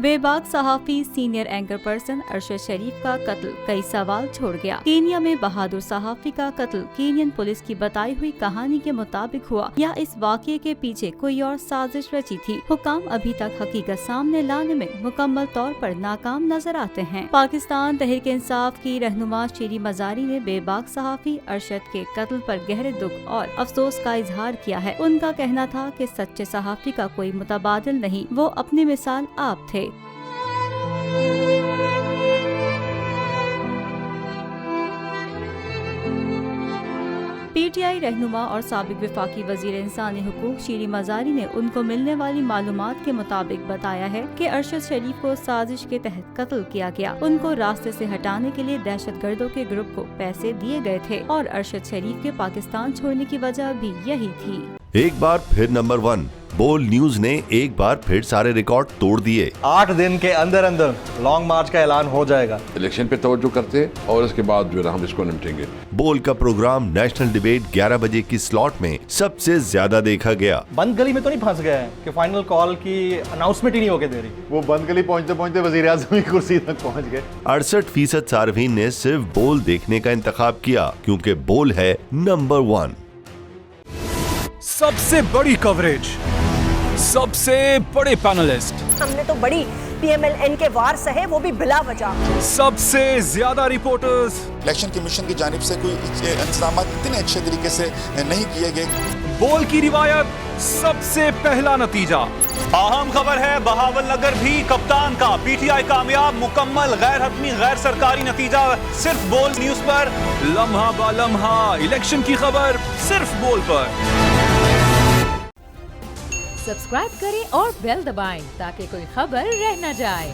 بے باک صحافی سینئر اینکر پرسن ارشد شریف کا قتل کئی سوال چھوڑ گیا۔ کینیا میں بہادر صحافی کا قتل کینین پولیس کی بتائی ہوئی کہانی کے مطابق ہوا یا اس واقعے کے پیچھے کوئی اور سازش رچی تھی؟ حکام ابھی تک حقیقت سامنے لانے میں مکمل طور پر ناکام نظر آتے ہیں۔ پاکستان تحریک انصاف کی رہنما شیریں مزاری نے بے باک صحافی ارشد کے قتل پر گہرے دکھ اور افسوس کا اظہار کیا ہے۔ ان کا کہنا تھا کہ سچے صحافی کا کوئی متبادل نہیں، وہ اپنی مثال آپ تھے۔ پی ٹی آئی رہنما اور سابق وفاقی وزیر انسانی حقوق شیریں مزاری نے ان کو ملنے والی معلومات کے مطابق بتایا ہے کہ ارشد شریف کو سازش کے تحت قتل کیا گیا۔ ان کو راستے سے ہٹانے کے لیے دہشت گردوں کے گروپ کو پیسے دیے گئے تھے اور ارشد شریف کے پاکستان چھوڑنے کی وجہ بھی یہی تھی۔ ایک بار پھر نمبر 1 بول نیوز نے ایک بار پھر سارے ریکارڈ توڑ دیے۔ 8 دن کے اندر لانگ مارچ کا اعلان ہو جائے گا۔ الیکشن پہ توجہ کرتے اور اس کے بعد جو ہے ہم اس کو نمٹیں گے۔ بول کا پروگرام نیشنل ڈیبیٹ 11 بجے کی سلاٹ میں سب سے زیادہ دیکھا گیا۔ بند گلی میں تو نہیں پھنس گیا ہے کہ فائنل کال کی اناؤنسمنٹ ہی نہیں ہو کے دے رہی؟ وہ بند گلی پہنچتے پہنچتے وزیر اعظم کی کرسی تک پہنچ گئے۔ 68% صارفین نے صرف بول دیکھنے کا انتخاب کیا کیونکہ بول ہے نمبر 1۔ سب سے بڑی کوریج، سب سے بڑے پینلسٹ، ہم نے تو بڑی پی ایم ایل این کے وار سہے، وہ بھی بلا وجہ۔ سب سے زیادہ رپورٹرز۔ الیکشن کمیشن کی جانب سے کوئی انتظامات اتنے اچھے طریقے سے نہیں کیے گئے۔ بول کی روایت، سب سے پہلا نتیجہ۔ اہم خبر ہے بہاول نگر بھی کپتان کا، پی ٹی آئی کامیاب، مکمل غیر حتمی غیر سرکاری نتیجہ صرف بول نیوز پر۔ لمحہ با لمحہ الیکشن کی خبر صرف بول پر۔ سبسکرائب کریں اور بیل دبائیں تاکہ کوئی خبر رہ نہ جائے۔